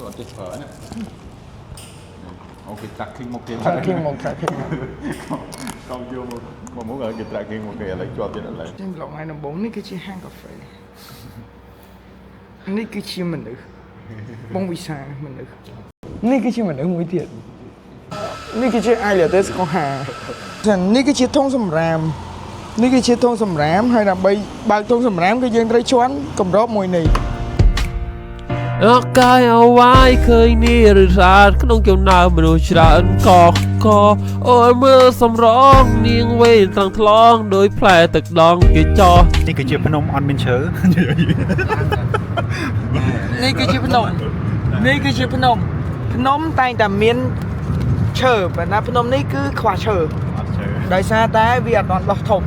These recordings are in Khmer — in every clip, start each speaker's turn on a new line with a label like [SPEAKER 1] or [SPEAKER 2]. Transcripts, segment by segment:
[SPEAKER 1] còn tuyệt vời nữa ok tạc kinh một cái
[SPEAKER 2] tạc kinh một
[SPEAKER 1] còn vô một muốn ở cái tạc kinh một cái lấy cho tiền lại
[SPEAKER 2] trên lồng này nó bốn ní cái chi hang cà phê ní cái chi mình được bông vì sao mình được ní cái chi mình được mũi thiệt ní cái chi ai là tới con hà ní cái chi thông sầm ràm ní cái chi thông sầm rám hay là bay thông sầm rám cái dương trai choán cầm rót mùi này
[SPEAKER 3] អកកាយអវាយឃើញនេះឬរាតក្នុងចំណោមមនុស្សច្រើនកកអូយមើលសម្រងនាងវេត្រង់ថ្លងដោយផ្លែទឹកដងគេចោះ
[SPEAKER 4] នេះគឺជាភ្នំអត់មានឈើ
[SPEAKER 2] នេះគឺជាភ្នំនេះគឺជាភ្នំភ្នំតែងតែមានឈើប៉ុន្តែភ្នំនេះគឺខ្វះឈើដោយសារតែវាអត់ដល់ដោះធំ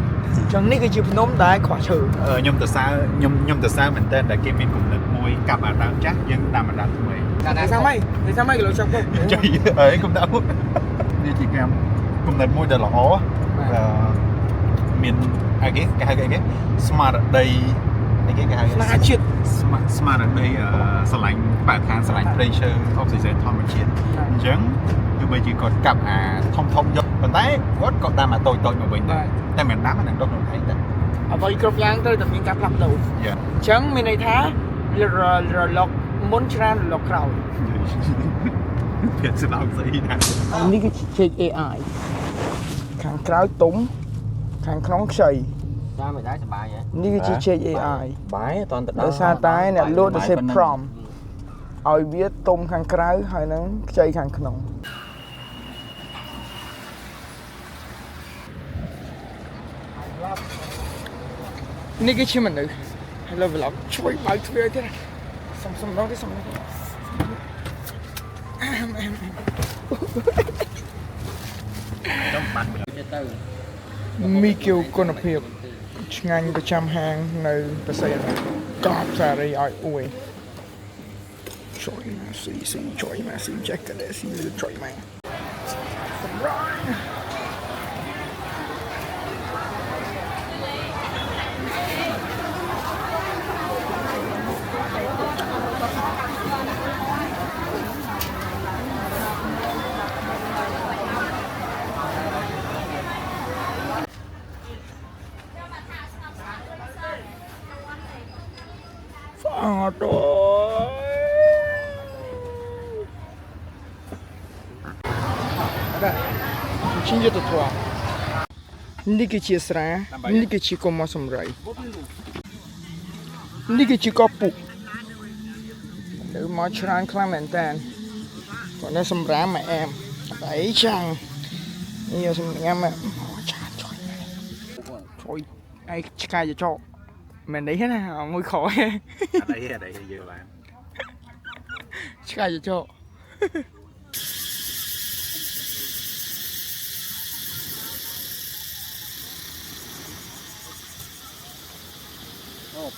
[SPEAKER 2] ចឹងនេះគឺជាភ្នំដែលខ្វះឈើ
[SPEAKER 4] ខ្ញុំទៅសើខ្ញុំទៅសើមែនតើដែលគេមានគំនិតមួយកាប់អាដើមចាស់យើងដាំអាដើមថ្មី
[SPEAKER 2] តែសាម៉េចគេលោកចង់ទៅ
[SPEAKER 4] ចៃអីគុំដាក់នេះជាកម្មគំនិតមួយដែលល្អមានអីគេហៅគេស្មារតីអីគេហៅ
[SPEAKER 2] ស្មារតីជាតិ
[SPEAKER 4] ស្មារតីស្រឡាញ់បរិស្ថានស្រឡាញ់ព្រៃឈើអុកស៊ីហ្សែនធម្មជាតិអញ្ចឹងទោះបីជាគាត់កាប់អាធំយកប៉ុន្តែគាត់ក៏ដាំអាតូចមកវិញដែរតែមិនដាំអានឹងដុះក្នុងឯងតែ
[SPEAKER 2] អ្វីគ្រប់យ៉ាងត្រូវតែមានការផ្លាស់ប្ដូរអញ្ចឹងមានន័យថារលកមុនច្រើនរលកក្រោយ
[SPEAKER 4] ភាពស្ដោកស្អីណា
[SPEAKER 2] នេះគឺជែក AI ខាងក្រោយទុំខាងក្នុងខ្ចី
[SPEAKER 5] តាមមិនដែរសុបាយហ៎
[SPEAKER 2] នេះគឺជាជែក AI
[SPEAKER 5] បាយអត់តដល់
[SPEAKER 2] ដោយសារតែអ្នកលក់ទៅសេ prompt ឲ្យវាទុំខាងក្រៅហើយនឹងខ្ចីខាងក្នុងនេះគឺជាមនុស្សហើយលើ vlog ជួយបើកទ្វារទៀតសុំដល់ទេសុំដល់
[SPEAKER 4] ต้องបាត់
[SPEAKER 5] ទៅ
[SPEAKER 2] មីគីវគុណភាពឆ្ងាញ់ប្រចាំហាងនៅប្រស័យអនុកប់សារីឲ្យអួយជួយមកស៊ីជួយមកស៊ីចេះកណ្ដេស៊ីជួយមកសម្រាប់ชิ้นจะตัว នេះគឺជាស្រានេះគឺជាកុំមកសម្រៃនេះគឺជាកពុកទៅមកច្រើនខ្លាំងមែនតើគាត់នៅសម្រាមមកអែមអីចាំងនេះយកសម្រាមមកចាជួយអីឆ្កែចោមែនទេណាមួយខអ
[SPEAKER 4] ត់អីយើងបាន
[SPEAKER 2] ឆ្កែចោ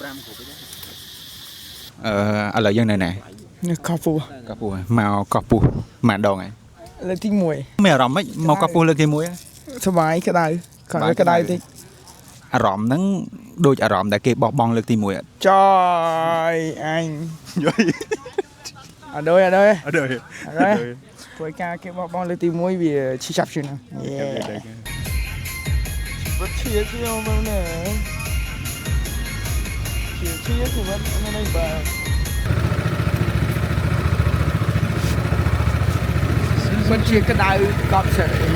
[SPEAKER 5] 5គ្រូពេក
[SPEAKER 1] ឥឡូវយើងនៅណា
[SPEAKER 2] នេះកោះពូ
[SPEAKER 1] មកកោះពូម៉ាដងហើយ
[SPEAKER 2] លើកទី1
[SPEAKER 1] មានអារម្មណ៍ម៉េចមកកោះពូលើកទី1
[SPEAKER 2] សบายក្តៅគាត់ក្តៅតិច
[SPEAKER 1] អារម្មណ៍ហ្នឹងដូចអារម្មណ៍ដែលគេបោះបង់លើកទី1អត់
[SPEAKER 2] ចយអញអត់ដូចព្រោះការគេបោះបង់លើកទី1វាឈឺចាប់ជឿណាវត្តជាខ្ញុំមកណែជាគូវត្តនៅនេះបាទមិនជាក្តៅកប់សេរី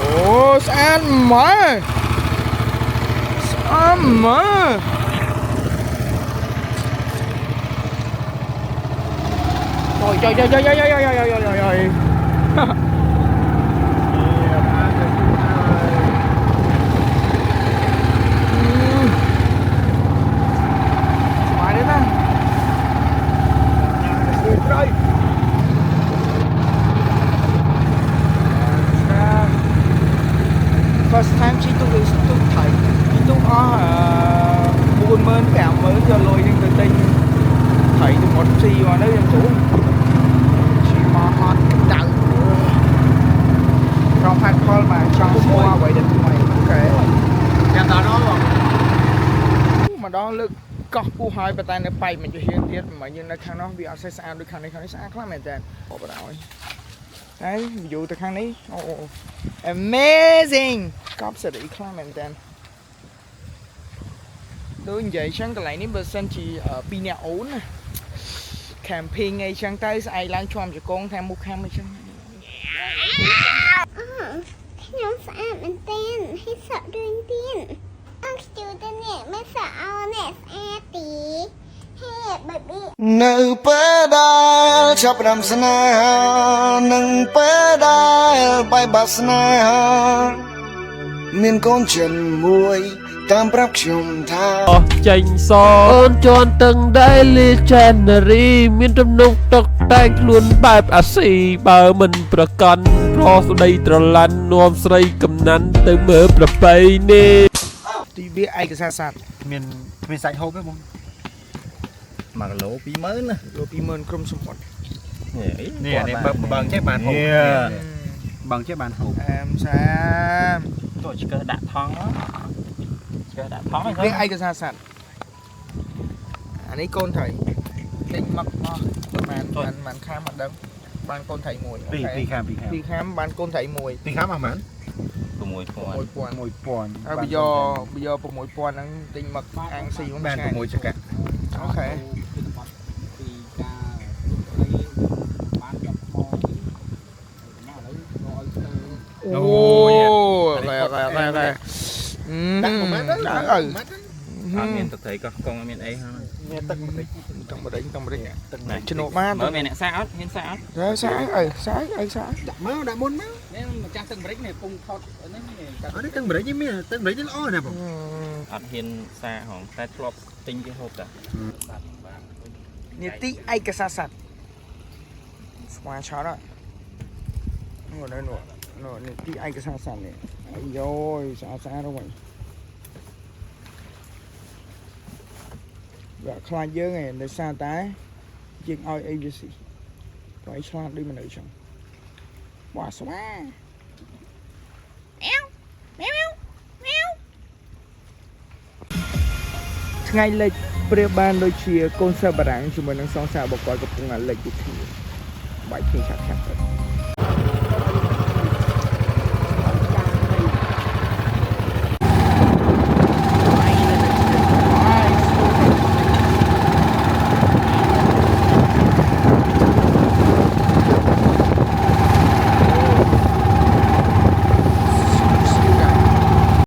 [SPEAKER 2] អូស្អាតម៉ែស្អាតម៉ែtrời first time chị tôi thấy chị tôi có 40,000 cho lôi nhưng từ tinh thấy được một xì mà nó em xuống chị mà hot đặng trong phát call mà trong mua vậy được mày ok em đó mà đó lực កោះគូហើយប៉ុន្តែនៅបែកមិនជាហ៊ានទៀតមកយើងនៅខាងនោះវាអត់សូវស្អាតដូចខាងនេះស្អាតខ្លាំងមែនតើអូបរហើយហើយ view ទៅខាងនេះអូ amazing កប់សេរីខ្លាំងមែនតើដូចនិយាយចឹងកន្លែងនេះបើសិនជា2នាក់អូនណា camping អីចឹងទៅស្អែកឡើងជွំជង្គង់តាមមុខខាងអីចឹង
[SPEAKER 6] ខ្ញុំស្អាតមែនទែនហើយសក់រឿងទៀតអត់ជឿទៅនេះមិនសក់អោនេះស្អាតទីហេ baby
[SPEAKER 7] នៅពេលដែលចាប់ផ្ដើមស្នេហានឹងពេលដែលបាយបាត់ស្នេហាមានកូនចិនមួយតាមប្រាប់ខ្ញុំថា
[SPEAKER 3] អស់ចេញសអូនជន់តឹង Daily January មានទំនុកតុកតែងខ្លួនបែបអាស៊ីបើមិនប្រកាន់ប្រស្ដីត្រឡាន់នាំស្រីកំណាន់ទៅមើលប្រពៃណី
[SPEAKER 2] ទីវាឯកសារស័ព្ទ
[SPEAKER 4] មានសាច់ហូបទេបង
[SPEAKER 5] 1 គីឡូ 20000 ណា
[SPEAKER 2] យក 20000 ក្រុមសម្បត្តិ
[SPEAKER 4] នេះនេះបើចេះបានហូបបើចេះបានហូប
[SPEAKER 2] អែមសាម
[SPEAKER 5] ចូលឆ្កឹះដាក់ថងឆ្កឹះដាក់ថង
[SPEAKER 2] វាឯកសារស័ព្ទអានេះកូនថៃទិញមកអស់បានខាំអត់ដឹងបានកូនថៃមួយ
[SPEAKER 4] ពីខាង
[SPEAKER 2] ពីខាំបានកូនថៃមួយ
[SPEAKER 4] ពីខាងមកហ្មង
[SPEAKER 5] 6000
[SPEAKER 2] 1000ហើយបើយក6000ហ្នឹងទិញមកអាំងស៊ីហ្នឹង
[SPEAKER 4] បាន
[SPEAKER 2] ឆ្ងាយ
[SPEAKER 4] 6ចង្កាក់
[SPEAKER 2] អូខេអូយតែ
[SPEAKER 4] ដាក់មួយម៉ាត់ទៅ
[SPEAKER 2] ដាក់
[SPEAKER 5] អត់មានទឹកត្រីកោះកងអត់មានអីហ្នឹង
[SPEAKER 4] មានទឹកបន្តិច
[SPEAKER 2] តំបរិញ
[SPEAKER 5] ទឹកណា
[SPEAKER 2] ជំនួសបាន
[SPEAKER 5] មើលមានអ្នកសាអត់មានសាអត់
[SPEAKER 2] សាយ
[SPEAKER 4] ដាក់មកដាក់មុនមក
[SPEAKER 5] នេះម្ចាស់ទឹកម្រេចនេះពុំថតនេះ
[SPEAKER 4] អត់ទឹកម្រេចនេះមានទឹកម្រេចនេះល្អណាស់បង
[SPEAKER 5] អត់ហ៊ានសាហងតែធ្លាប់ទិញគេហូបតា
[SPEAKER 2] នីតិឯកសារស័ព្ទស្វាឆោតអត់នោះនីតិឯកសារស័ព្ទនេះអាយយស្អាតទៅវិញវាខ្លាចយើងឯងដោយសារតែយើងឲ្យអីវាស៊ីព្រោះឯងឆ្លាតដូចមនុស្សចឹងវ៉ាស្វាថ្ងៃលិចប្រៀបបានដូចជាកូនសិស្សបារាំងជាមួយនឹងសង្សារបកកកំពុងតែលិចពីគ្នាបាយគ្នាឆាប់ៗទៅ